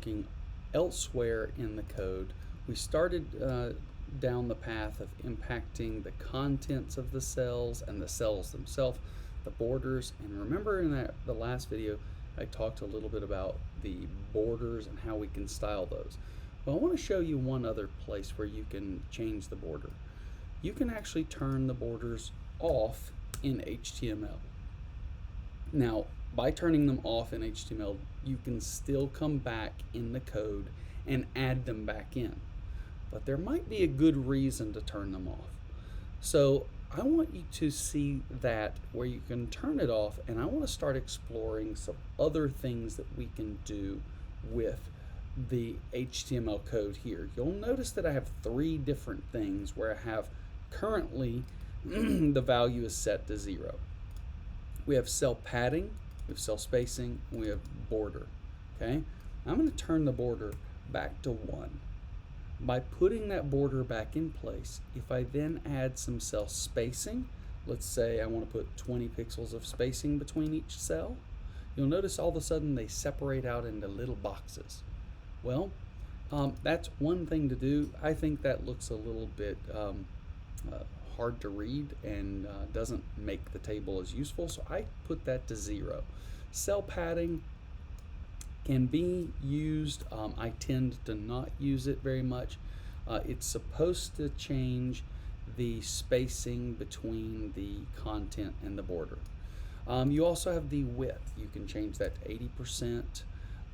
working elsewhere in the code, we started down the path of impacting the contents of the cells and the cells themselves, the borders. And remember in the last video, I talked a little bit about the borders and how we can style those. Well, I want to show you one other place where you can change the border. You can actually turn the borders off in HTML. Now, by turning them off in HTML, you can still come back in the code and add them back in. But there might be a good reason to turn them off. So I want you to see that where you can turn it off, and I want to start exploring some other things that we can do with the HTML code here. You'll notice that I have 3 different things where I have currently the value is set to 0. We have cell padding, we have cell spacing, and we have border. Okay, I'm going to turn the border back to 1. By putting that border back in place, if I then add some cell spacing, let's say I want to put 20 pixels of spacing between each cell, you'll notice all of a sudden they separate out into little boxes. Well, that's one thing to do. I think that looks a little bit hard to read and doesn't make the table as useful, so I put that to 0. Cell padding can be used. I tend to not use it very much. It's supposed to change the spacing between the content and the border. You also have the width. You can change that to 80%,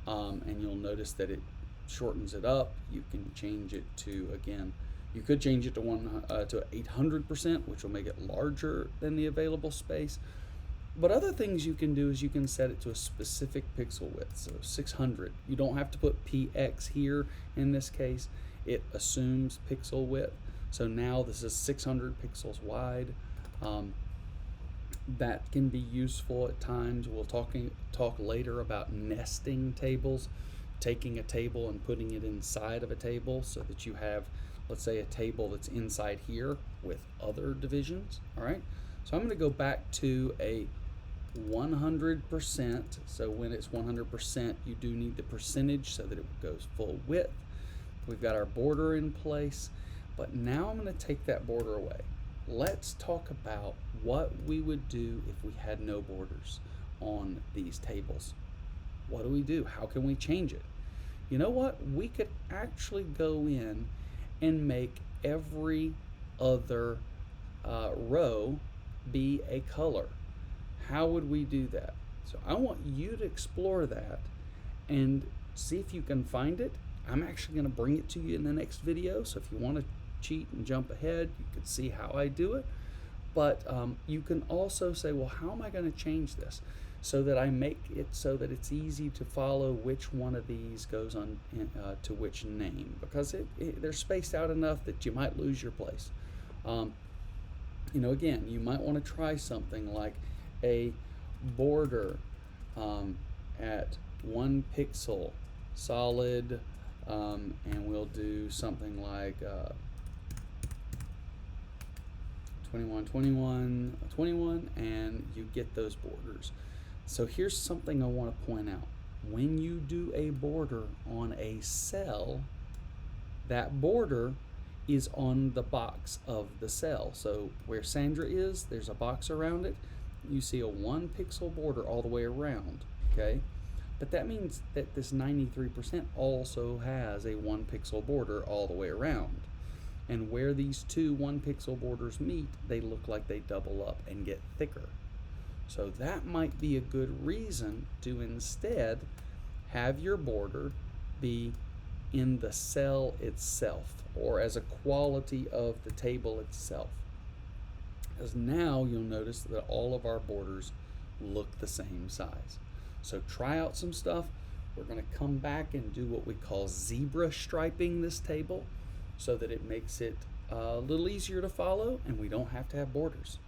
and you'll notice that it shortens it up. You can change it to, again, you could change it to 800%, which will make it larger than the available space. But other things you can do is you can set it to a specific pixel width, so 600. You don't have to put px here in this case. It assumes pixel width. So now this is 600 pixels wide. That can be useful at times. We'll talk later about nesting tables, taking a table and putting it inside of a table so that you have, let's say, a table that's inside here with other divisions. All right. So I'm going to go back to a 100%. So when it's 100%, you do need the percentage so that it goes full width. We've got our border in place, but now I'm going to take that border away. Let's talk about what we would do if we had no borders on these tables. What do we do? How can we change it? You know what? We could actually go in and make every other row be a color. How would we do that? So I want you to explore that and see if you can find it. I'm actually going to bring it to you in the next video, so if you want to cheat and jump ahead, you can see how I do it. But you can also say, well, how am I going to change this so that I make it so that it's easy to follow which one of these goes on to which name, because they're spaced out enough that you might lose your place. You know, again, you might want to try something like a border at 1 pixel solid, and we'll do something like 21, 21, 21, and you get those borders. So here's something I want to point out. When you do a border on a cell, that border is on the box of the cell. So where Sandra is, there's a box around it. You see a 1 pixel border all the way around, okay? But that means that this 93% also has a 1 pixel border all the way around. And where these two 1 pixel borders meet, they look like they double up and get thicker. So that might be a good reason to instead have your border be in the cell itself, or as a quality of the table itself. Because now you'll notice that all of our borders look the same size. So try out some stuff. We're going to come back and do what we call zebra striping this table so that it makes it a little easier to follow and we don't have to have borders.